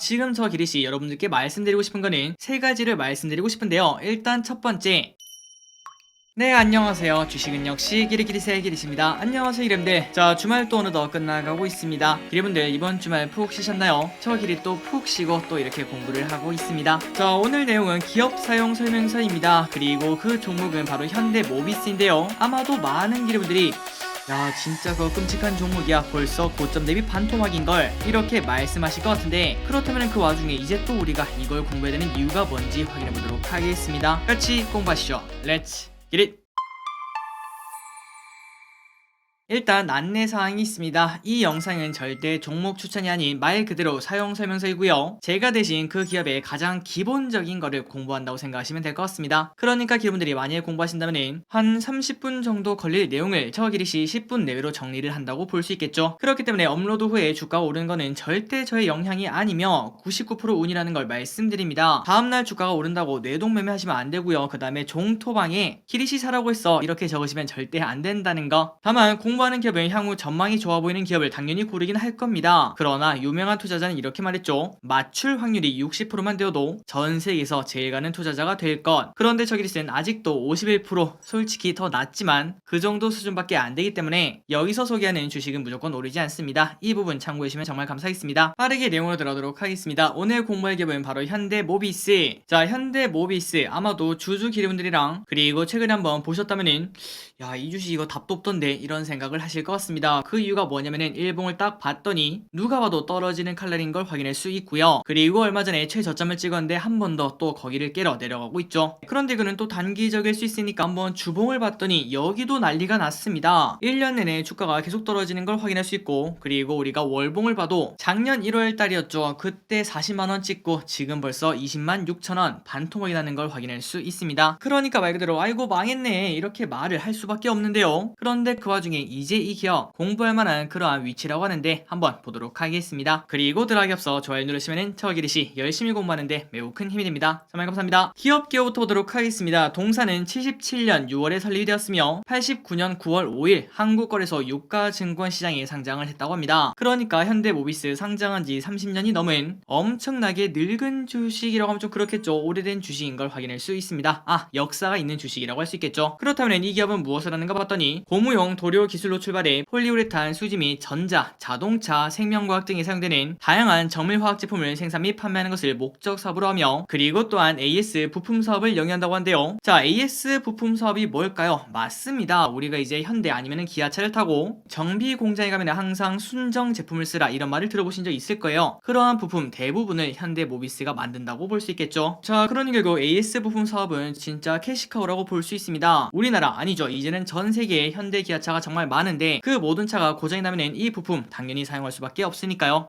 지금 저 기리씨 여러분들께 말씀드리고 싶은 거는 세 가지를 말씀드리고 싶은데요. 일단 첫 번째, 네, 안녕하세요. 주식은 역시 기리기리새 기리씨입니다. 안녕하세요 기림들. 자, 주말 또 어느덧 끝나가고 있습니다. 기리분들 이번 주말 푹 쉬셨나요? 저 기리 또 푹 쉬고 또 이렇게 공부를 하고 있습니다. 자, 오늘 내용은 기업 사용 설명서입니다. 그리고 그 종목은 바로 현대모비스인데요. 아마도 많은 기리분들이 야, 진짜 그거 끔찍한 종목이야, 벌써 고점 대비 반토막인걸, 이렇게 말씀하실 것 같은데, 그렇다면 그 와중에 이제 또 우리가 이걸 공부해야 되는 이유가 뭔지 확인해보도록 하겠습니다. 같이 공부하시죠. 렛츠 기릿! 일단 안내사항이 있습니다. 이 영상은 절대 종목 추천이 아닌 말 그대로 사용 설명서이고요. 제가 대신 그 기업의 가장 기본적인 거를 공부한다고 생각하시면 될 것 같습니다. 그러니까 여러분들이 만약에 공부하신다면 한 30분 정도 걸릴 내용을 저 기리씨 10분 내외로 정리를 한다고 볼 수 있겠죠. 그렇기 때문에 업로드 후에 주가가 오르는 거는 절대 저의 영향이 아니며 99% 운이라는 걸 말씀드립니다. 다음날 주가가 오른다고 뇌동매매 하시면 안 되고요. 그 다음에 종토방에 기리씨 사라고 했어 이렇게 적으시면 절대 안 된다는 거. 다만 공부하는 기업은 향후 전망이 좋아 보이는 기업을 당연히 고르긴 할 겁니다. 그러나 유명한 투자자는 이렇게 말했죠. 맞출 확률이 60%만 되어도 전 세계에서 제일 가는 투자자가 될 것. 그런데 저 기리스는 아직도 51%, 솔직히 더 낮지만 그 정도 수준밖에 안 되기 때문에 여기서 소개하는 주식은 무조건 오르지 않습니다. 이 부분 참고해 주시면 정말 감사하겠습니다. 빠르게 내용으로 들어가도록 하겠습니다. 오늘 공부할 기업은 바로 현대모비스. 자, 현대모비스 아마도 주주 기리분들이랑 그리고 최근에 한번 보셨다면은 야, 이 주식 이거 답도 없던데 이런 생각을 하실 것 같습니다. 그 이유가 뭐냐면은 일봉을 딱 봤더니 누가 봐도 떨어지는 칼날인 걸 확인할 수 있고요. 그리고 얼마 전에 최저점을 찍었는데 한 번 더 또 거기를 깨러 내려가고 있죠. 그런데 그는 또 단기적일 수 있으니까 한번 주봉을 봤더니 여기도 난리가 났습니다. 1년 내내 주가가 계속 떨어지는 걸 확인할 수 있고, 그리고 우리가 월봉을 봐도 작년 1월 달이었죠. 그때 40만원 찍고 지금 벌써 20만 6천원 반토막이 나는 걸 확인할 수 있습니다. 그러니까 말 그대로 아이고 망했네 이렇게 말을 할 수밖에 없는데요. 그런데 그 와중에 이제 이 기업 공부할 만한 그러한 위치라고 하는데 한번 보도록 하겠습니다. 그리고 들어가기 앞서 좋아요 누르시면 저 기리씨 열심히 공부하는데 매우 큰 힘이 됩니다. 정말 감사합니다. 기업 기호부터 보도록 하겠습니다. 동사는 77년 6월에 설립이 되었으며 89년 9월 5일 한국거래소 유가증권시장에 상장을 했다고 합니다. 그러니까 현대모비스 상장한 지 30년이 넘은 엄청나게 늙은 주식이라고 하면 좀 그렇겠죠. 오래된 주식인 걸 확인할 수 있습니다. 아, 역사가 있는 주식이라고 할 수 있겠죠. 그렇다면 이 기업은 무엇을 하는가 봤더니 고무용 도료 기술로 출발해 폴리우레탄, 수지 및 전자, 자동차, 생명과학 등에 사용되는 다양한 정밀화학 제품을 생산 및 판매하는 것을 목적 사업으로 하며, 그리고 또한 AS 부품 사업을 영위한다고 한대요. 자, AS 부품 사업이 뭘까요? 맞습니다. 우리가 이제 현대 아니면은 기아차를 타고 정비 공장에 가면 항상 순정 제품을 쓰라 이런 말을 들어보신 적 있을 거예요. 그러한 부품 대부분을 현대모비스가 만든다고 볼 수 있겠죠. 자, 그러니 결국 AS 부품 사업은 진짜 캐시카우라고 볼 수 있습니다. 우리나라 아니죠. 이제는 전 세계에 현대 기아차가 정말 많은데 그 모든 차가 고장이 나면 이 부품 당연히 사용할 수밖에 없으니까요.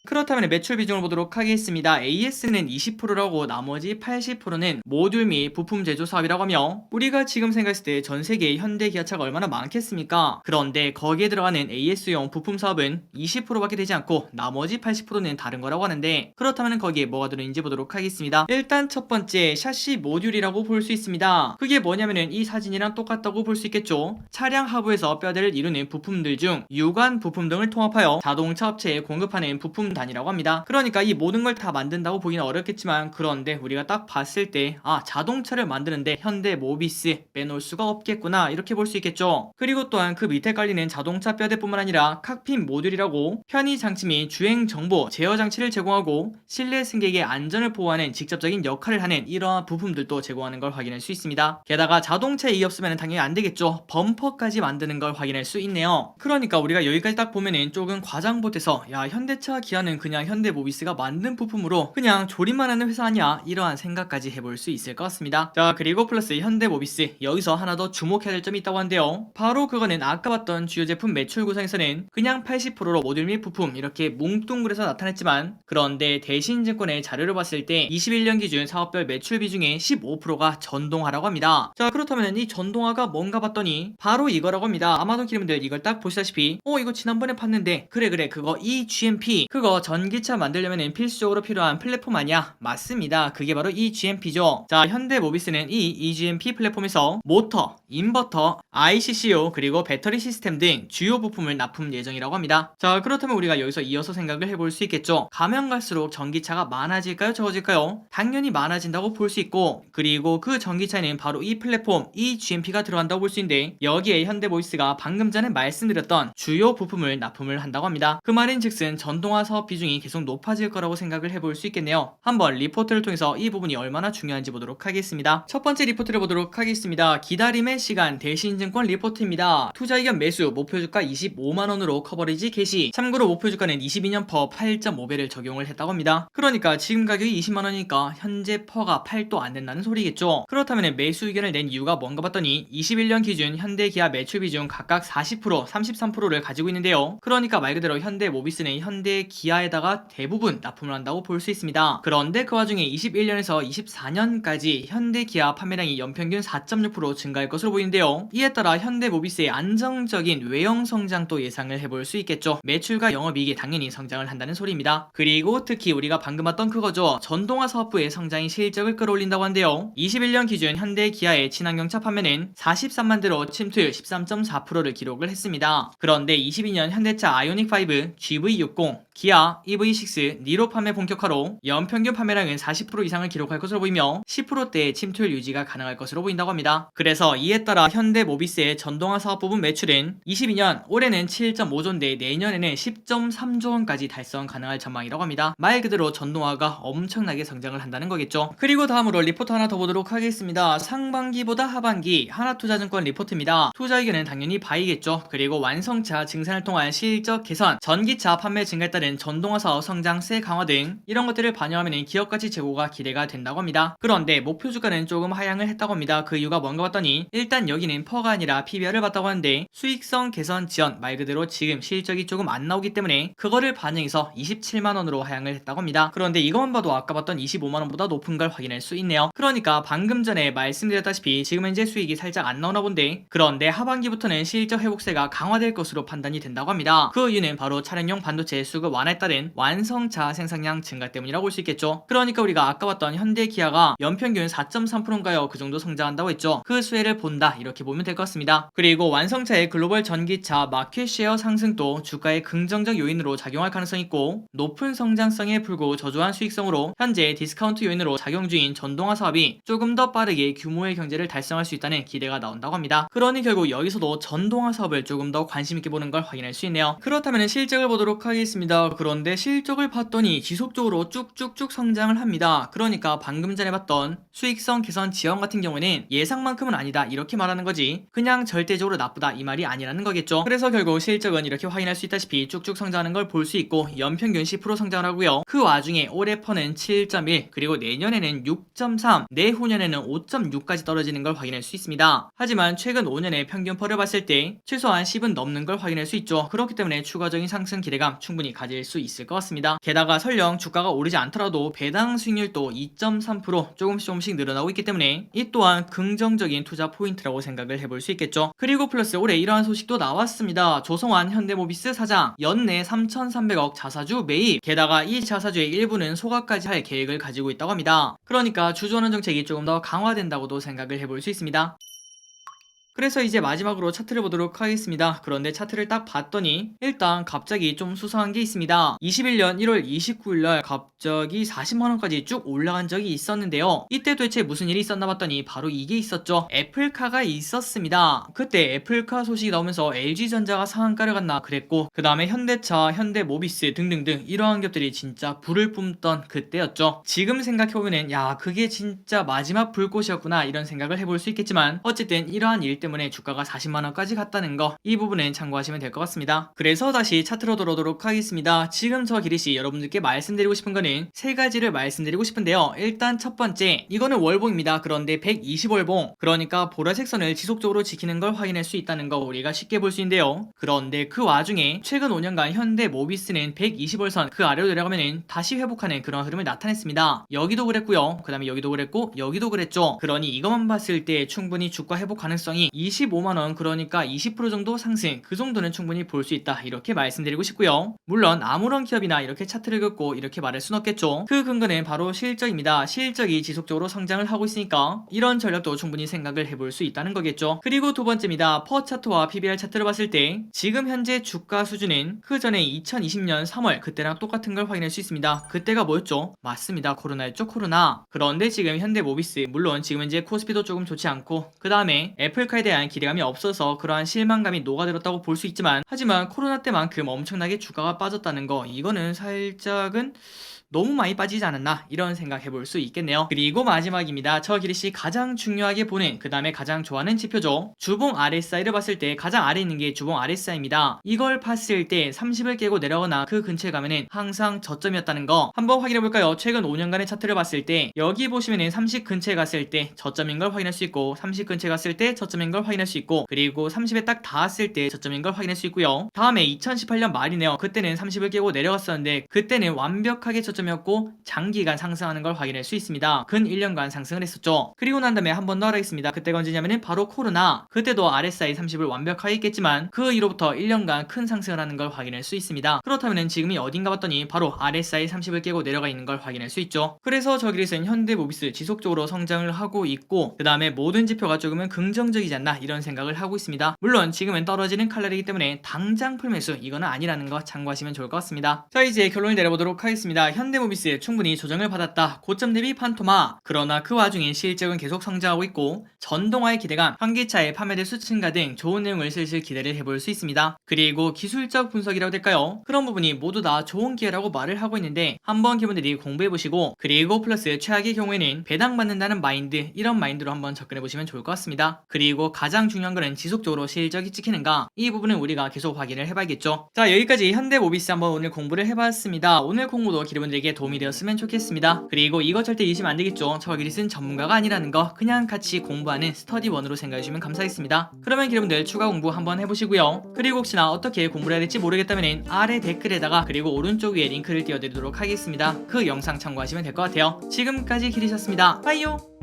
그렇다면 매출 비중을 보도록 하겠습니다. AS는 20%라고 나머지 80%는 모듈 및 부품 제조 사업이라고 하며, 우리가 지금 생각했을 때 전 세계에 현대 기아차가 얼마나 많겠습니까? 그런데 거기에 들어가는 AS용 부품 사업은 20%밖에 되지 않고 나머지 80%는 다른 거라고 하는데, 그렇다면 거기에 뭐가 들어있는지 보도록 하겠습니다. 일단 첫 번째 샤시 모듈이라고 볼 수 있습니다. 그게 뭐냐면은 이 사진이랑 똑같다고 볼 수 있겠죠. 차량 하부에서 뼈대를 이루는 부품들 중 유관 부품 등을 통합하여 자동차 업체에 공급하는 부품 단위라고 합니다. 그러니까 이 모든 걸 다 만든다고 보기는 어렵겠지만, 그런데 우리가 딱 봤을 때 아, 자동차를 만드는데 현대모비스 빼놓을 수가 없겠구나 이렇게 볼 수 있겠죠. 그리고 또한 그 밑에 깔리는 자동차 뼈대뿐만 아니라 칵핏 모듈이라고 편의 장치 및 주행 정보 제어 장치를 제공하고 실내 승객의 안전을 보호하는 직접적인 역할을 하는 이러한 부품들도 제공하는 걸 확인할 수 있습니다. 게다가 자동차에 이 없으면 당연히 안 되겠죠. 범퍼까지 만드는 걸 확인할 수 있네요. 그러니까 우리가 여기까지 딱 보면은 조금 과장 못해서 야, 현대차 기아는 그냥 현대모비스가 만든 부품으로 그냥 조립만 하는 회사 아니야 이러한 생각까지 해볼 수 있을 것 같습니다. 자, 그리고 플러스 현대모비스 여기서 하나 더 주목해야 될 점이 있다고 한데요. 바로 그거는 아까 봤던 주요 제품 매출 구성에서는 그냥 80%로 모듈 및 부품 이렇게 뭉뚱그려서 나타냈지만, 그런데 대신증권의 자료를 봤을 때 21년 기준 사업별 매출 비중의 15%가 전동화라고 합니다. 자, 그렇다면 이 전동화가 뭔가 봤더니 바로 이거라고 합니다. 아마도 기름들 이걸 딱 보시다시피 이거 지난번에 봤는데 그래 그거 EGMP 그거 그래서 전기차 만들려면 필수적으로 필요한 플랫폼 아니야? 맞습니다. 그게 바로 이 GMP죠. 자, 현대모비스는 이 eGMP 플랫폼에서 모터, 인버터, ICCU 그리고 배터리 시스템 등 주요 부품을 납품 예정이라고 합니다. 자, 그렇다면 우리가 여기서 이어서 생각을 해볼 수 있겠죠. 가면 갈수록 전기차가 많아질까요? 적어질까요? 당연히 많아진다고 볼 수 있고, 그리고 그 전기차에는 바로 이 플랫폼 eGMP가 들어간다고 볼 수 있는데, 여기에 현대모비스가 방금 전에 말씀드렸던 주요 부품을 납품을 한다고 합니다. 그 말인즉슨 전동화 사업 비중이 계속 높아질 거라고 생각을 해볼 수 있겠네요. 한번 리포트를 통해서 이 부분이 얼마나 중요한지 보도록 하겠습니다. 첫 번째 리포트를 보도록 하겠습니다. 기다림의 시간 대신증권 리포트입니다. 투자 의견 매수 목표 주가 25만원으로 커버리지 개시. 참고로 목표 주가는 22년 퍼 8.5배를 적용을 했다고 합니다. 그러니까 지금 가격이 20만원이니까 현재 퍼가 8도 안 된다는 소리겠죠. 그렇다면 매수 의견을 낸 이유가 뭔가 봤더니 21년 기준 현대 기아 매출 비중 각각 40%, 33%를 가지고 있는데요. 그러니까 말 그대로 현대모비스는 현대 기아에다가 대부분 납품을 한다고 볼 수 있습니다. 그런데 그 와중에 21년에서 24년까지 현대 기아 판매량이 연평균 4.6% 증가할 것으로 보이는데요. 이에 따라 현대모비스의 안정적인 외형 성장도 예상을 해볼 수 있겠죠. 매출과 영업이익이 당연히 성장을 한다는 소리입니다. 그리고 특히 우리가 방금 봤던 그거죠. 전동화 사업부의 성장이 실적을 끌어올린다고 한데요. 21년 기준 현대 기아의 친환경차 판매는 43만 대로 침투율 13.4%를 기록을 했습니다. 그런데 22년 현대차 아이오닉5, GV60, 기아 EV6, 니로 판매 본격화로 연평균 판매량은 40% 이상을 기록할 것으로 보이며 10%대의 침투율 유지가 가능할 것으로 보인다고 합니다. 그래서 이에 따라 현대모비스의 전동화 사업 부분 매출은 22년 올해는 7.5조인데 내년에는 10.3조원까지 달성 가능할 전망이라고 합니다. 말 그대로 전동화가 엄청나게 성장을 한다는 거겠죠. 그리고 다음으로 리포트 하나 더 보도록 하겠습니다. 상반기보다 하반기 하나투자증권 리포트입니다. 투자 의견은 당연히 바이겠죠. 그리고 완성차 증산을 통한 실적 개선, 전기차 판매 증가에 따른 전동화 사업 성장세 강화 등 이런 것들을 반영하면 기업가치 제고가 기대가 된다고 합니다. 그런데 목표 주가는 조금 하향을 했다고 합니다. 그 이유가 뭔가 봤더니 일단 여기는 퍼가 아니라 PBR을 봤다고 하는데 수익성 개선 지연 말 그대로 지금 실적이 조금 안 나오기 때문에 그거를 반영해서 27만원으로 하향을 했다고 합니다. 그런데 이것만 봐도 아까 봤던 25만원보다 높은 걸 확인할 수 있네요. 그러니까 방금 전에 말씀드렸다시피 지금 현재 수익이 살짝 안 나오나 본데, 그런데 하반기부터는 실적 회복세가 강화될 것으로 판단이 된다고 합니다. 그 이유는 바로 차량용 반도체 수급 완화에 따른 완성차 생산량 증가 때문이라고 볼 수 있겠죠. 그러니까 우리가 아까 봤던 현대 기아가 연평균 4.3%인가요? 그 정도 성장한다고 했죠. 그 수혜를 본다 이렇게 보면 될 것 같습니다. 그리고 완성차의 글로벌 전기차 마켓쉐어 상승도 주가의 긍정적 요인으로 작용할 가능성이 있고, 높은 성장성에 불구 저조한 수익성으로 현재 디스카운트 요인으로 작용 중인 전동화 사업이 조금 더 빠르게 규모의 경제를 달성할 수 있다는 기대가 나온다고 합니다. 그러니 결국 여기서도 전동화 사업을 조금 더 관심 있게 보는 걸 확인할 수 있네요. 그렇다면 실적을 보도록 하겠습니다. 그런데 실적을 봤더니 지속적으로 쭉쭉쭉 성장을 합니다. 그러니까 방금 전에 봤던 수익성 개선 지연 같은 경우에는 예상만큼은 아니다 이렇게 말하는 거지, 그냥 절대적으로 나쁘다 이 말이 아니라는 거겠죠. 그래서 결국 실적은 이렇게 확인할 수 있다시피 쭉쭉 성장하는 걸 볼 수 있고 연평균 10% 성장을 하고요. 그 와중에 올해 퍼는 7.1 그리고 내년에는 6.3 내후년에는 5.6까지 떨어지는 걸 확인할 수 있습니다. 하지만 최근 5년의 평균 퍼를 봤을 때 최소한 10은 넘는 걸 확인할 수 있죠. 그렇기 때문에 추가적인 상승 기대감 충분히 가질 수 있을 것 같습니다. 게다가 설령 주가가 오르지 않더라도 배당 수익률도 2.3% 조금씩 늘어나고 있기 때문에 이 또한 긍정적인 투자 포인트라고 생각을 해볼 수 있겠죠. 그리고 플러스 올해 이러한 소식도 나왔습니다. 조성환 현대모비스 사장 연내 3,300억 자사주 매입, 게다가 이 자사주의 일부는 소각까지 할 계획을 가지고 있다고 합니다. 그러니까 주주환원 정책이 조금 더 강화된다고도 생각을 해볼 수 있습니다. 그래서 이제 마지막으로 차트를 보도록 하겠습니다. 그런데 차트를 딱 봤더니 일단 갑자기 좀 수상한 게 있습니다. 21년 1월 29일날 갑자기 40만원까지 쭉 올라간 적이 있었는데요. 이때 도대체 무슨 일이 있었나 봤더니 바로 이게 있었죠. 애플카가 있었습니다. 그때 애플카 소식이 나오면서 LG전자가 상한가를 갔나 그랬고, 그 다음에 현대차, 현대모비스 등등등 이러한 기업들이 진짜 불을 뿜던 그때였죠. 지금 생각해보면은 야 그게 진짜 마지막 불꽃이었구나 이런 생각을 해볼 수 있겠지만, 어쨌든 이러한 일 때문에 주가가 40만원까지 갔다는 거, 이 부분은 참고하시면 될 것 같습니다. 그래서 다시 차트로 돌아오도록 하겠습니다. 지금 저 기리씨 여러분들께 말씀드리고 싶은 거는 세 가지를 말씀드리고 싶은데요. 일단 첫 번째, 이거는 월봉입니다. 그런데 120월봉, 그러니까 보라색 선을 지속적으로 지키는 걸 확인할 수 있다는 거 우리가 쉽게 볼 수 있는데요. 그런데 그 와중에 최근 5년간 현대모비스는 120월선 그 아래로 내려가면 다시 회복하는 그런 흐름을 나타냈습니다. 여기도 그랬고요. 그 다음에 여기도 그랬고 여기도 그랬죠. 그러니 이것만 봤을 때 충분히 주가 회복 가능성이 25만원, 그러니까 20% 정도 상승, 그 정도는 충분히 볼 수 있다, 이렇게 말씀드리고 싶고요. 물론 아무런 기업이나 이렇게 차트를 긋고 이렇게 말할 순 없겠죠. 그 근거는 바로 실적입니다. 실적이 지속적으로 성장을 하고 있으니까 이런 전략도 충분히 생각을 해볼 수 있다는 거겠죠. 그리고 두 번째입니다. 퍼 차트와 PBR 차트를 봤을 때 지금 현재 주가 수준은 그 전에 2020년 3월 그때랑 똑같은 걸 확인할 수 있습니다. 그때가 뭐였죠? 맞습니다. 코로나였죠, 코로나. 그런데 지금 현대모비스, 물론 지금 현재 코스피도 조금 좋지 않고 그 다음에 애플카에 대한 기대감이 없어서 그러한 실망감이 녹아들었다고 볼 수 있지만, 하지만 코로나 때만큼 엄청나게 주가가 빠졌다는 거, 이거는 살짝은 너무 많이 빠지지 않았나, 이런 생각 해볼 수 있겠네요. 그리고 마지막입니다. 저 기리씨 가장 중요하게 보는, 그 다음에 가장 좋아하는 지표죠. 주봉 RSI를 봤을 때 가장 아래에 있는 게 주봉 RSI입니다. 이걸 봤을 때 30을 깨고 내려가거나 그 근처에 가면은 항상 저점이었다는 거 한번 확인해 볼까요? 최근 5년간의 차트를 봤을 때 여기 보시면은 30 근처에 갔을 때 저점인 걸 확인할 수 있고, 30 근처에 갔을 때 저점인 걸 확인할 수 있고, 그리고 30에 딱 닿았을 때 저점인 걸 확인할 수 있고요. 다음에 2018년 말이네요. 그때는 30을 깨고 내려갔었는데 그때는 완벽하게 저점이었고 장기간 상승하는 걸 확인할 수 있습니다. 근 1년간 상승을 했었죠. 그리고 난 다음에 한 번 더 하겠습니다. 그때가 언제냐면은 바로 코로나. 그때도 RSI 30을 완벽하게 했겠지만 그 이후로부터 1년간 큰 상승을 하는 걸 확인할 수 있습니다. 그렇다면은 지금이 어딘가 봤더니 바로 RSI 30을 깨고 내려가 있는 걸 확인할 수 있죠. 그래서 저기에서는 현대모비스 지속적으로 성장을 하고 있고, 그 다음에 모든 지표가 조금은 긍정적이지 않나, 이런 생각을 하고 있습니다. 물론 지금은 떨어지는 칼날이기 때문에 당장 풀매수, 이거는 아니라는 거 참고하시면 좋을 것 같습니다. 자, 이제 결론을 내려보도록 하겠습니다. 현대모비스 충분히 조정을 받았다. 고점 대비 판토마. 그러나 그 와중에 실적은 계속 성장하고 있고 전동화의 기대감, 환기차의 판매대 수증가 등 좋은 내용을 슬슬 기대를 해볼 수 있습니다. 그리고 기술적 분석이라고 될까요? 그런 부분이 모두 다 좋은 기회라고 말을 하고 있는데 한번 기분들이 공부해보시고, 그리고 플러스 최악의 경우에는 배당받는다는 마인드, 이런 마인드로 한번 접근해보시면 좋을 것 같습니다. 그리고 가장 중요한 거는 지속적으로 실적이 찍히는가, 이 부분은 우리가 계속 확인을 해봐야겠죠. 자, 여기까지 현대모비스 한번 오늘 공부를 해봤습니다. 오늘 공부도 기르분들에게 도움이 되었으면 좋겠습니다. 그리고 이거 절대 잊으면 안 되겠죠. 저 기리스는 전문가가 아니라는 거 그냥 같이 공부하는 스터디원으로 생각해주시면 감사하겠습니다. 그러면 여러분들 추가 공부 한번 해보시고요. 그리고 혹시나 어떻게 공부를 해야 될지 모르겠다면 아래 댓글에다가 그리고 오른쪽 위에 링크를 띄워드리도록 하겠습니다. 그 영상 참고하시면 될 것 같아요. 지금까지 기리셨습니다. 빠이요.